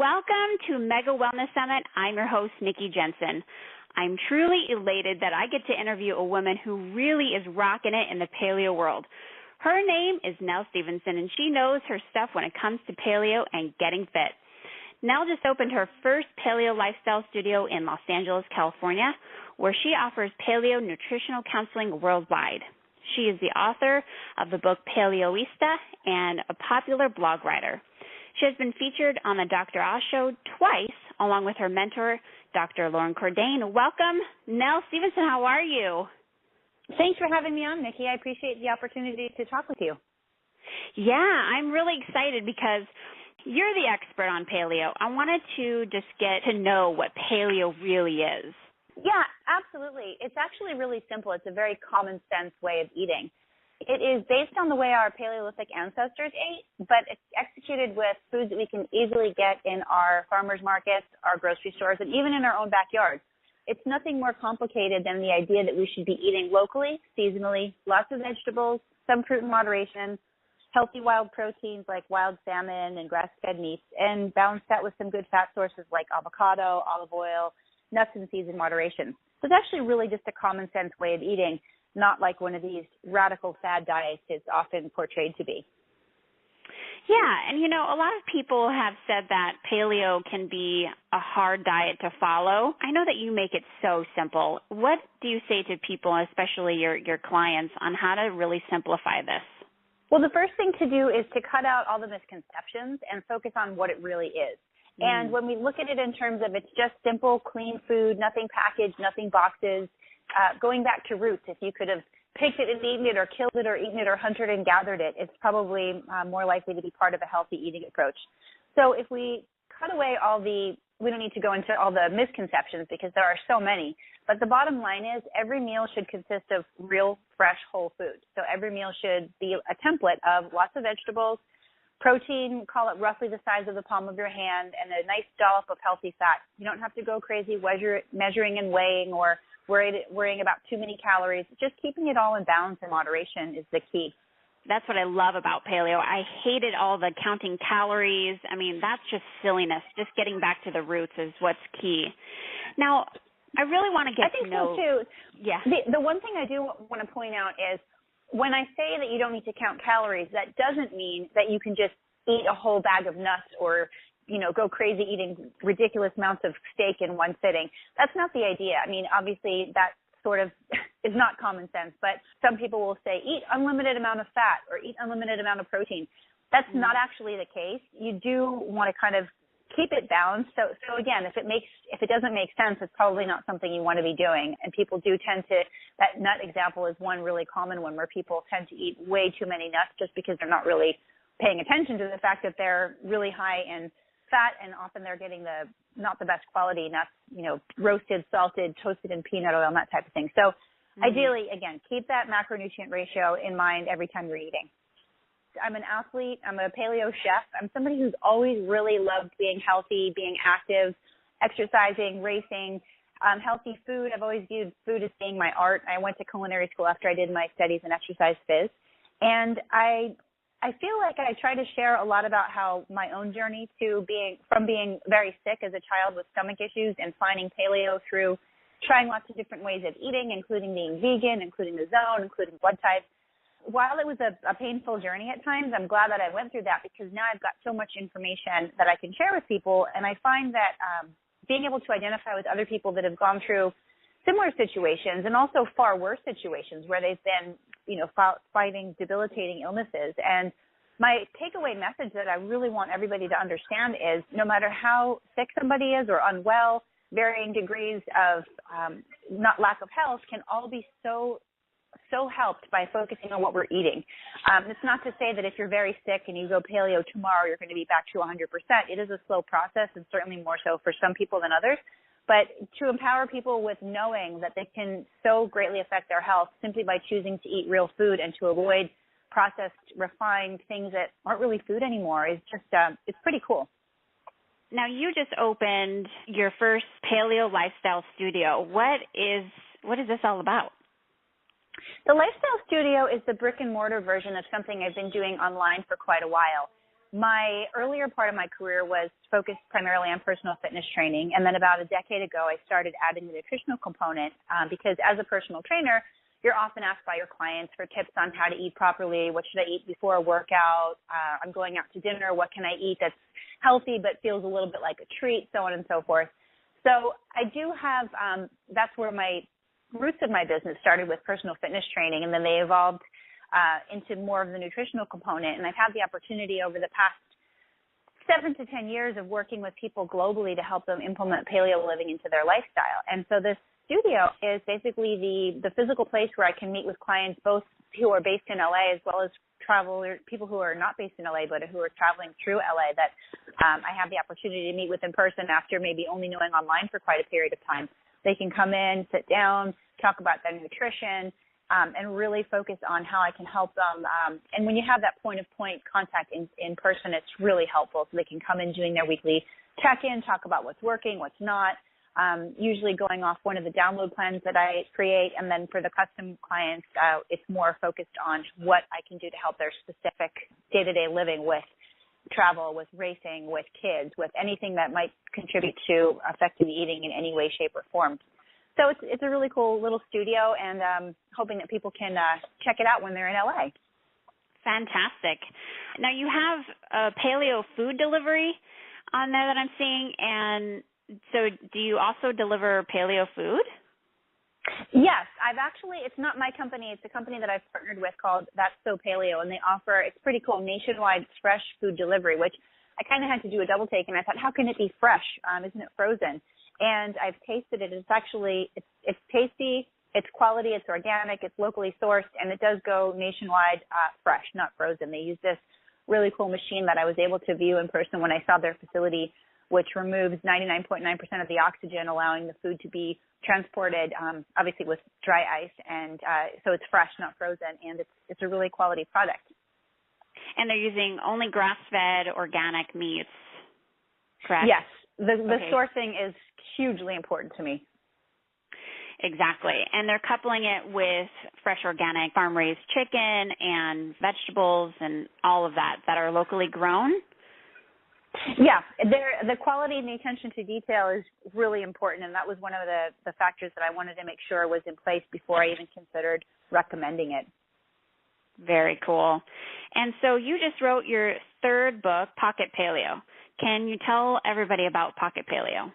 Welcome to Mega Wellness Summit. I'm your host, Nikki Jencen. I'm truly elated that I get to interview a woman who really is rocking it in the paleo world. Her name is Nell Stephenson, and she knows her stuff when it comes to paleo and getting fit. Nell just opened her first paleo lifestyle studio in Los Angeles, California, where she offers paleo nutritional counseling worldwide. She is the author of the book Paleoista and a popular blog writer. She has been featured on the Dr. Oz Show twice, along with her mentor, Dr. Lauren Cordain. Welcome, Nell Stephenson. How are you? Thanks for having me on, Nikki. I appreciate the opportunity to talk with you. Yeah, I'm really excited because you're the expert on paleo. I wanted to just get to know what paleo really is. Yeah, absolutely. It's actually really simple. It's a very common sense way of eating. It is based on the way our Paleolithic ancestors ate, but it's executed with foods that we can easily get in our farmers markets, our grocery stores, and even in our own backyards. It's nothing more complicated than the idea that we should be eating locally, seasonally, lots of vegetables, some fruit in moderation, healthy wild proteins like wild salmon and grass-fed meats, and balance that with some good fat sources like avocado, olive oil, nuts and seeds in moderation. So it's actually really just a common sense way of eating, not like one of these radical fad diets it's often portrayed to be. Yeah, and a lot of people have said that paleo can be a hard diet to follow. I know that you make it so simple. What do you say to people, especially your clients, on how to really simplify this? Well, the first thing to do is to cut out all the misconceptions and focus on what it really is. And when we look at it in terms of it's just simple, clean food, nothing packaged, nothing boxes, going back to roots, if you could have picked it and eaten it or killed it or eaten it or hunted and gathered it, it's probably more likely to be part of a healthy eating approach. So if we cut away we don't need to go into all the misconceptions because there are so many, but the bottom line is every meal should consist of real, fresh, whole food. So every meal should be a template of lots of vegetables, protein, call it roughly the size of the palm of your hand, and a nice dollop of healthy fat. You don't have to go crazy measuring and weighing or worrying about too many calories. Just keeping it all in balance and moderation is the key. That's what I love about paleo. I hated all the counting calories. I mean, that's just silliness. Just getting back to the roots is what's key. Now, I really want to get to know. I think so, too. Yeah. The one thing I do want to point out is when I say that you don't need to count calories, that doesn't mean that you can just eat a whole bag of nuts or, go crazy eating ridiculous amounts of steak in one sitting. That's not the idea. I mean, obviously that sort of is not common sense, but some people will say eat unlimited amount of fat or eat unlimited amount of protein. That's not actually the case. You do want to kind of keep it balanced. So again, if it doesn't make sense, it's probably not something you want to be doing. And people do tend to, that nut example is one really common one where people tend to eat way too many nuts just because they're not really paying attention to the fact that they're really high in fat, and often they're getting not the best quality nuts, roasted, salted, toasted in peanut oil, and that type of thing. So ideally, again, keep that macronutrient ratio in mind every time you're eating. I'm an athlete. I'm a paleo chef. I'm somebody who's always really loved being healthy, being active, exercising, racing, healthy food. I've always viewed food as being my art. I went to culinary school after I did my studies in exercise phys. And I feel like I try to share a lot about how my own journey from being very sick as a child with stomach issues and finding paleo through trying lots of different ways of eating, including being vegan, including the zone, including blood types. While it was a painful journey at times, I'm glad that I went through that because now I've got so much information that I can share with people. And I find that being able to identify with other people that have gone through similar situations and also far worse situations where they've been, fighting debilitating illnesses. And my takeaway message that I really want everybody to understand is no matter how sick somebody is or unwell, varying degrees of not lack of health can all be so helped by focusing on what we're eating. It's not to say that if you're very sick and you go paleo tomorrow, you're going to be back to 100%. It is a slow process, and certainly more so for some people than others. But to empower people with knowing that they can so greatly affect their health simply by choosing to eat real food and to avoid processed, refined things that aren't really food anymore is just, it's pretty cool. Now, you just opened your first paleo lifestyle studio. What is this all about? The lifestyle studio is the brick and mortar version of something I've been doing online for quite a while. My earlier part of my career was focused primarily on personal fitness training, and then about a decade ago, I started adding the nutritional component because as a personal trainer, you're often asked by your clients for tips on how to eat properly. What should I eat before a workout? I'm going out to dinner. What can I eat that's healthy but feels a little bit like a treat, so on and so forth. So I do have that's where my roots of my business started, with personal fitness training, and then they evolved into more of the nutritional component. And I've had the opportunity over the past 7 to 10 years of working with people globally to help them implement paleo living into their lifestyle. And so this studio is basically the physical place where I can meet with clients, both who are based in LA as well as people who are not based in LA but who are traveling through LA, that I have the opportunity to meet with in person after maybe only knowing online for quite a period of time. They can come in, sit down, talk about their nutrition, and really focus on how I can help them. And when you have that point-of-point contact in person, it's really helpful. So they can come in doing their weekly check-in, talk about what's working, what's not, usually going off one of the download plans that I create. And then for the custom clients, it's more focused on what I can do to help their specific day-to-day living with travel, with racing, with kids, with anything that might contribute to affecting the eating in any way, shape, or form. So it's a really cool little studio, and hoping that people can check it out when they're in LA. Fantastic. Now, you have a paleo food delivery on there that I'm seeing, and so do you also deliver paleo food? Yes, it's not my company, it's a company that I've partnered with called That's So Paleo, and they offer, it's pretty cool, nationwide fresh food delivery, which I kind of had to do a double take, and I thought, how can it be fresh? Isn't it frozen? And I've tasted it. It's actually, it's tasty, it's quality, it's organic, it's locally sourced, and it does go nationwide fresh, not frozen. They use this really cool machine that I was able to view in person when I saw their facility, which removes 99.9% of the oxygen, allowing the food to be transported, obviously with dry ice, and so it's fresh, not frozen, and it's a really quality product. And they're using only grass-fed organic meats, correct? Yes. The sourcing is hugely important to me. Exactly. And they're coupling it with fresh organic farm-raised chicken and vegetables and all of that are locally grown? Yeah. The quality and the attention to detail is really important, and that was one of the factors that I wanted to make sure was in place before I even considered recommending it. Very cool. And so you just wrote your third book, Pocket Paleo. Can you tell everybody about Pocket Paleo?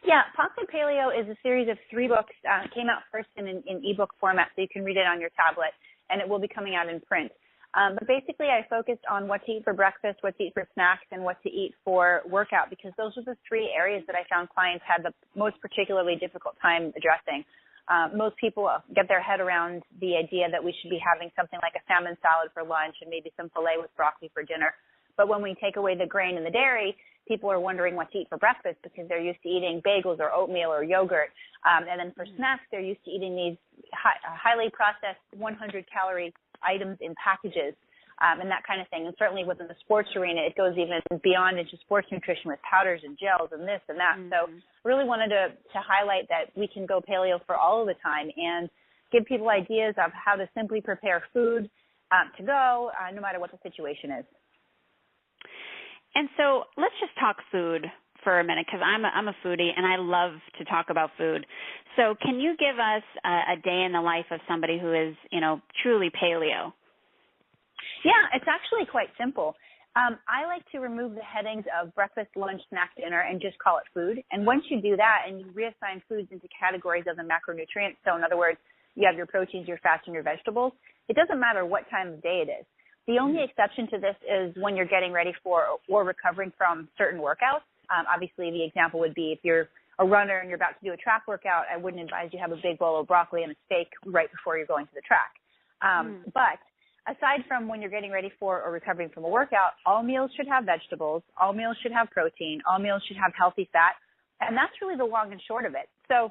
Yeah, Pocket Paleo is a series of 3 books. It came out first in ebook format, so you can read it on your tablet, and it will be coming out in print. But basically, I focused on what to eat for breakfast, what to eat for snacks, and what to eat for workout, because those are the 3 areas that I found clients had the most particularly difficult time addressing. Most people get their head around the idea that we should be having something like a salmon salad for lunch and maybe some filet with broccoli for dinner. But when we take away the grain and the dairy, people are wondering what to eat for breakfast because they're used to eating bagels or oatmeal or yogurt. And then for snacks, they're used to eating these highly processed 100-calorie items in packages and that kind of thing. And certainly within the sports arena, it goes even beyond into sports nutrition with powders and gels and this and that. So I really wanted to highlight that we can go paleo for all of the time and give people ideas of how to simply prepare food to go no matter what the situation is. And so let's just talk food for a minute, because I'm a foodie and I love to talk about food. So can you give us a day in the life of somebody who is, truly paleo? Yeah, it's actually quite simple. I like to remove the headings of breakfast, lunch, snack, dinner, and just call it food. And once you do that and you reassign foods into categories of the macronutrients, so in other words, you have your proteins, your fats, and your vegetables, it doesn't matter what time of day it is. The only exception to this is when you're getting ready for or recovering from certain workouts. Obviously, the example would be if you're a runner and you're about to do a track workout, I wouldn't advise you have a big bowl of broccoli and a steak right before you're going to the track. But aside from when you're getting ready for or recovering from a workout, all meals should have vegetables, all meals should have protein, all meals should have healthy fat, and that's really the long and short of it. So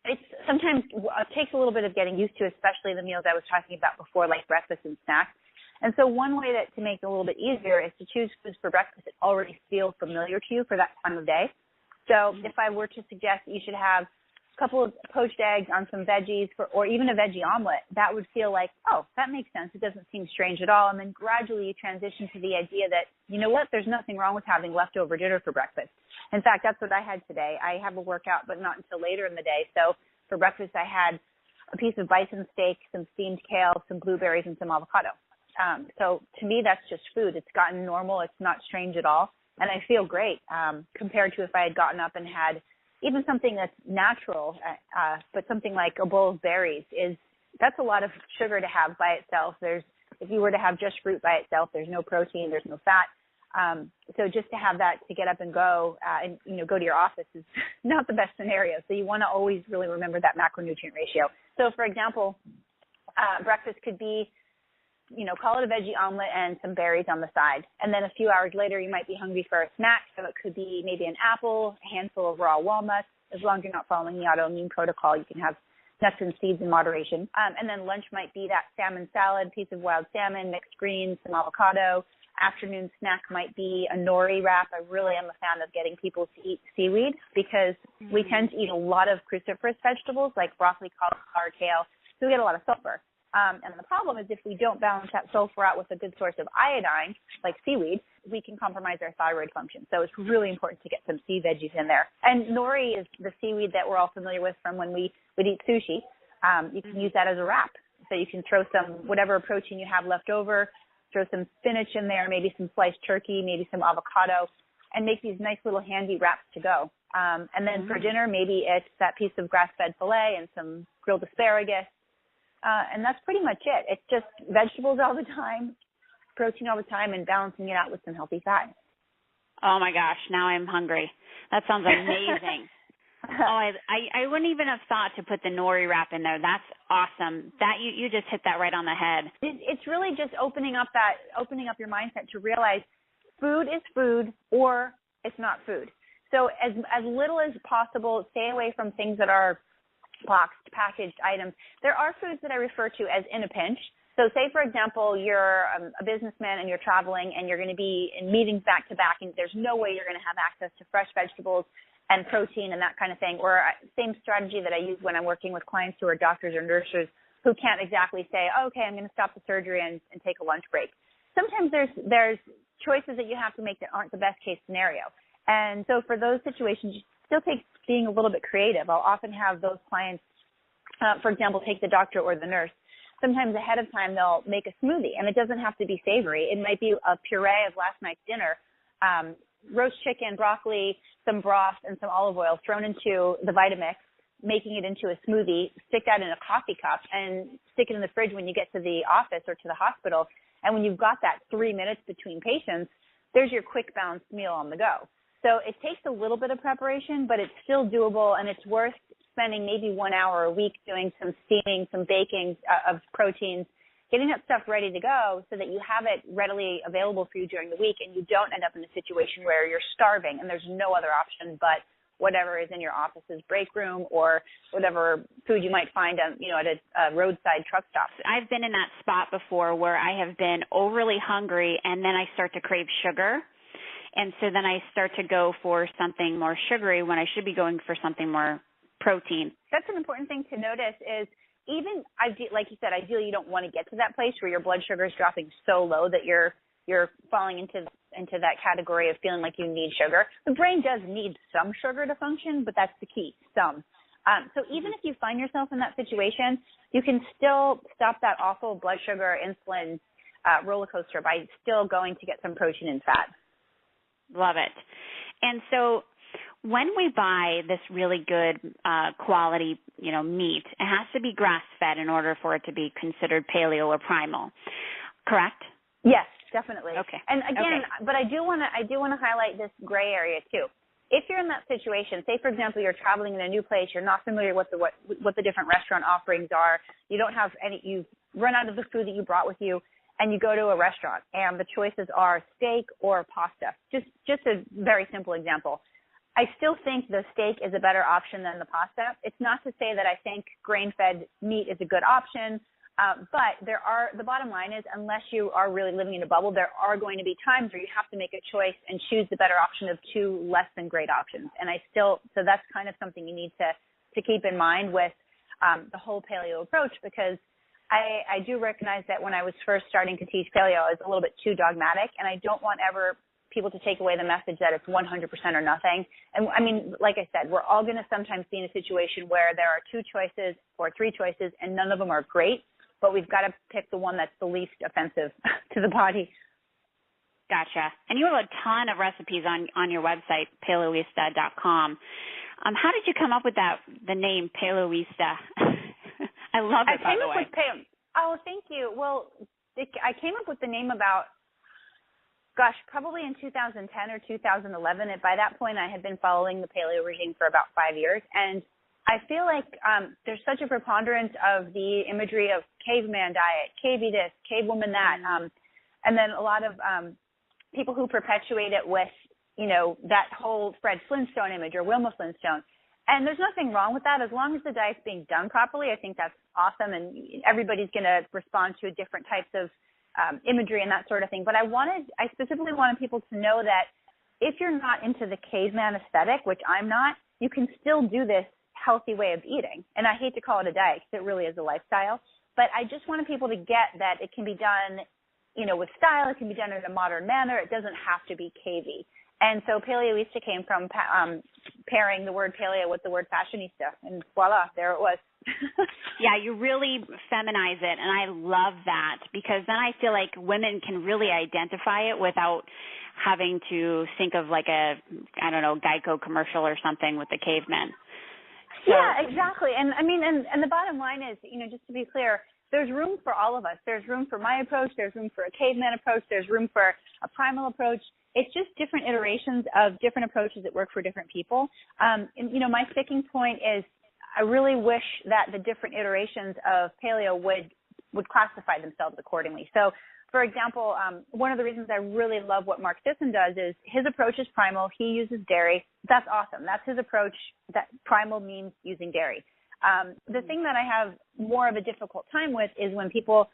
it sometimes takes a little bit of getting used to, especially the meals I was talking about before, like breakfast and snacks. And so one way to make it a little bit easier is to choose foods for breakfast that already feel familiar to you for that time of day. So if I were to suggest that you should have couple of poached eggs on some veggies or even a veggie omelet, that would feel like, oh, that makes sense. It doesn't seem strange at all. And then gradually you transition to the idea that, you know what, there's nothing wrong with having leftover dinner for breakfast. In fact, that's what I had today. I have a workout, but not until later in the day. So for breakfast, I had a piece of bison steak, some steamed kale, some blueberries, and some avocado. So to me, that's just food. It's gotten normal. It's not strange at all. And I feel great compared to if I had gotten up and had even something that's natural, but something like a bowl of berries that's a lot of sugar to have by itself. If you were to have just fruit by itself, there's no protein, there's no fat. So just to have that to get up and go and, go to your office is not the best scenario. So you want to always really remember that macronutrient ratio. So for example, breakfast could be, call it a veggie omelet and some berries on the side. And then a few hours later, you might be hungry for a snack. So it could be maybe an apple, a handful of raw walnuts. As long as you're not following the autoimmune protocol, you can have nuts and seeds in moderation. And then lunch might be that salmon salad, piece of wild salmon, mixed greens, some avocado. Afternoon snack might be a nori wrap. I really am a fan of getting people to eat seaweed because we tend to eat a lot of cruciferous vegetables like broccoli, cauliflower, kale. So we get a lot of sulfur. And the problem is if we don't balance that sulfur out with a good source of iodine, like seaweed, we can compromise our thyroid function. So it's really important to get some sea veggies in there. And nori is the seaweed that we're all familiar with from when we would eat sushi. You can use that as a wrap. So you can throw some whatever protein you have left over, throw some spinach in there, maybe some sliced turkey, maybe some avocado, and make these nice little handy wraps to go. And then for dinner, maybe it's that piece of grass-fed filet and some grilled asparagus. And that's pretty much it. It's just vegetables all the time, protein all the time, and balancing it out with some healthy fat. Oh, my gosh. Now I'm hungry. That sounds amazing. I wouldn't even have thought to put the nori wrap in there. That's awesome. That you just hit that right on the head. It's really just opening up your mindset to realize food is food or it's not food. So as little as possible, stay away from things that are boxed, packaged items. There are foods that I refer to as in a pinch. So say, for example, you're a businessman and you're traveling and you're going to be in meetings back to back and there's no way you're going to have access to fresh vegetables and protein and that kind of thing. Or same strategy that I use when I'm working with clients who are doctors or nurses who can't exactly say, oh, okay, I'm going to stop the surgery and take a lunch break. Sometimes there's choices that you have to make that aren't the best case scenario. And so for those situations, it still takes being a little bit creative. I'll often have those clients, for example, take the doctor or the nurse. Sometimes ahead of time they'll make a smoothie, and it doesn't have to be savory. It might be a puree of last night's dinner, roast chicken, broccoli, some broth, and some olive oil thrown into the Vitamix, making it into a smoothie, stick that in a coffee cup, and stick it in the fridge when you get to the office or to the hospital. And when you've got that 3 minutes between patients, there's your quick balanced meal on the go. So it takes a little bit of preparation, but it's still doable, and it's worth spending maybe 1 hour a week doing some steaming, some baking of proteins, getting that stuff ready to go so that you have it readily available for you during the week and you don't end up in a situation where you're starving and there's no other option but whatever is in your office's break room or whatever food you might find at a roadside truck stop. I've been in that spot before where I have been overly hungry and then I start to crave sugar. And so then I start to go for something more sugary when I should be going for something more protein. That's an important thing to notice is even, like you said, ideally you don't want to get to that place where your blood sugar is dropping so low that you're falling into that category of feeling like you need sugar. The brain does need some sugar to function, but that's the key, some. So even if you find yourself in that situation, you can still stop that awful blood sugar, insulin roller coaster by still going to get some protein and fat. Love it. And so when we buy this really good quality, meat, it has to be grass-fed in order for it to be considered paleo or primal, correct? Yes, definitely. Okay. And again, but I do want to highlight this gray area too. If you're in that situation, say for example you're traveling in a new place, you're not familiar with what the different restaurant offerings are, you don't have any, you've run out of the food that you brought with you, and you go to a restaurant and the choices are steak or pasta. Just a very simple example. I still think the steak is a better option than the pasta. It's not to say that I think grain-fed meat is a good option, but the bottom line is unless you are really living in a bubble, there are going to be times where you have to make a choice and choose the better option of two less than great options. And so that's kind of something you need to to keep in mind with the whole paleo approach, because I do recognize that when I was first starting to teach paleo, I was a little bit too dogmatic, and I don't want ever people to take away the message that it's 100% or nothing. And I mean, like I said, we're all going to sometimes be in a situation where there are 2 choices or 3 choices, and none of them are great, but we've got to pick the one that's the least offensive to the body. Gotcha. And you have a ton of recipes on your website, Paleoista.com. How did you come up with the name Paleoista? I love it, by the way. Oh, thank you. Well, I came up with the name about, probably in 2010 or 2011. And by that point, I had been following the paleo regime for about 5 years. And I feel like there's such a preponderance of the imagery of caveman diet, cavey this, cave woman that, and then a lot of people who perpetuate it with, that whole Fred Flintstone image or Wilma Flintstone. And there's nothing wrong with that. As long as the diet's being done properly, I think that's awesome. And everybody's going to respond to different types of imagery and that sort of thing. But I specifically wanted people to know that if you're not into the caveman aesthetic, which I'm not, you can still do this healthy way of eating. And I hate to call it a diet because it really is a lifestyle. But I just wanted people to get that it can be done, with style. It can be done in a modern manner. It doesn't have to be cavey. And so Paleoista came from pairing the word paleo with the word fashionista, and voila, there it was. Yeah, you really feminize it, and I love that, because then I feel like women can really identify it without having to think of like a, Geico commercial or something with the cavemen. So, yeah, exactly. And I mean, and the bottom line is, just to be clear, there's room for all of us. There's room for my approach. There's room for a caveman approach. There's room for a primal approach. It's just different iterations of different approaches that work for different people. And, my sticking point is I really wish that the different iterations of paleo would classify themselves accordingly. So, for example, one of the reasons I really love what Mark Sisson does is his approach is primal. He uses dairy. That's awesome. That's his approach. That primal means using dairy. The thing that I have more of a difficult time with is when people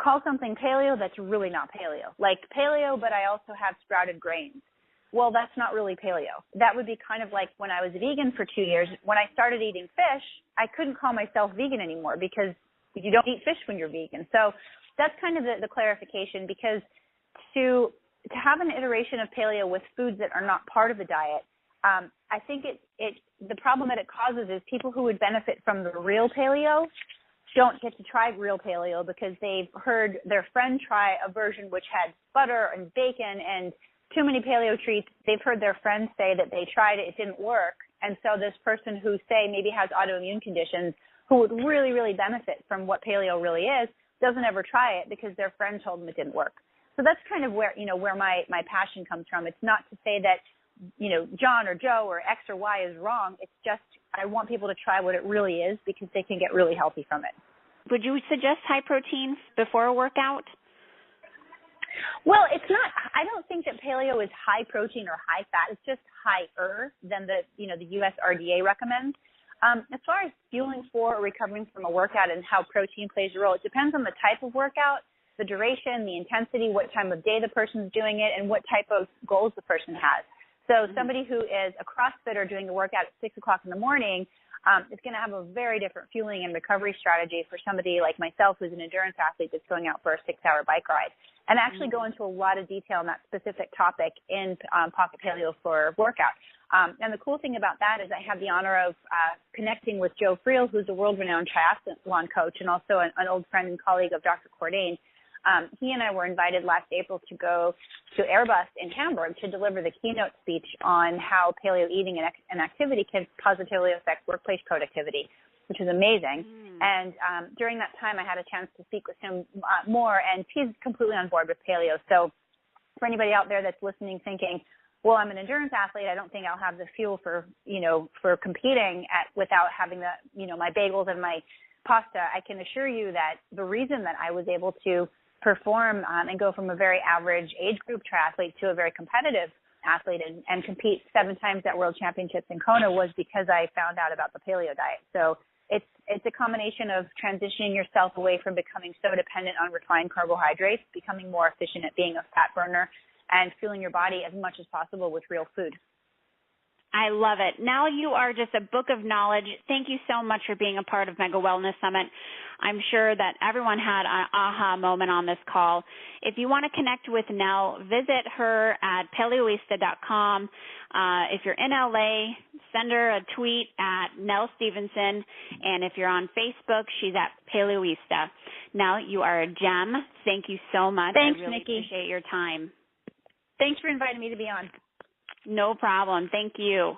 call something paleo that's really not paleo. Like paleo, but I also have sprouted grains. Well, that's not really paleo. That would be kind of like when I was vegan for 2 years. When I started eating fish, I couldn't call myself vegan anymore because you don't eat fish when you're vegan. So that's kind of the clarification, because to have an iteration of paleo with foods that are not part of the diet, I think the problem that it causes is people who would benefit from the real paleo don't get to try real paleo because they've heard their friend try a version which had butter and bacon and too many paleo treats. They've heard their friends say that they tried it, it didn't work. And so this person who, say, maybe has autoimmune conditions, who would really, really benefit from what paleo really is, doesn't ever try it because their friend told them it didn't work. So that's kind of where my passion comes from. It's not to say that, John or Joe or X or Y is wrong. It's just I want people to try what it really is because they can get really healthy from it. Would you suggest high protein before a workout? Well, it's not. I don't think that paleo is high protein or high fat. It's just higher than the US RDA recommends. As far as fueling for or recovering from a workout and how protein plays a role, it depends on the type of workout, the duration, the intensity, what time of day the person's doing it, and what type of goals the person has. So somebody who is a CrossFitter doing a workout at 6 o'clock in the morning is going to have a very different fueling and recovery strategy for somebody like myself who's an endurance athlete that's going out for a 6-hour bike ride. And I actually go into a lot of detail on that specific topic in Pocket Paleo for Workout. And the cool thing about that is I have the honor of connecting with Joe Friel, who's a world-renowned triathlon coach and also an old friend and colleague of Dr. Cordain. He and I were invited last April to go to Airbus in Hamburg to deliver the keynote speech on how paleo eating and activity can positively affect workplace productivity, which is amazing. And during that time, I had a chance to speak with him more, and he's completely on board with paleo. So for anybody out there that's listening thinking, well, I'm an endurance athlete, I don't think I'll have the fuel for competing without having my bagels and my pasta, I can assure you that the reason that I was able to perform and go from a very average age group triathlete to a very competitive athlete and compete 7 times at World Championships in Kona was because I found out about the paleo diet. So it's a combination of transitioning yourself away from becoming so dependent on refined carbohydrates, becoming more efficient at being a fat burner, and fueling your body as much as possible with real food. I love it. Now you are just a book of knowledge. Thank you so much for being a part of Mega Wellness Summit. I'm sure that everyone had an aha moment on this call. If you want to connect with Nell, visit her at Paleoista.com. If you're in LA, send her a tweet at Nell Stephenson. And if you're on Facebook, she's at Paleoista. Nell, you are a gem. Thank you so much. Thanks, I really Nikki. appreciate your time. Thanks for inviting me to be on. No problem. Thank you.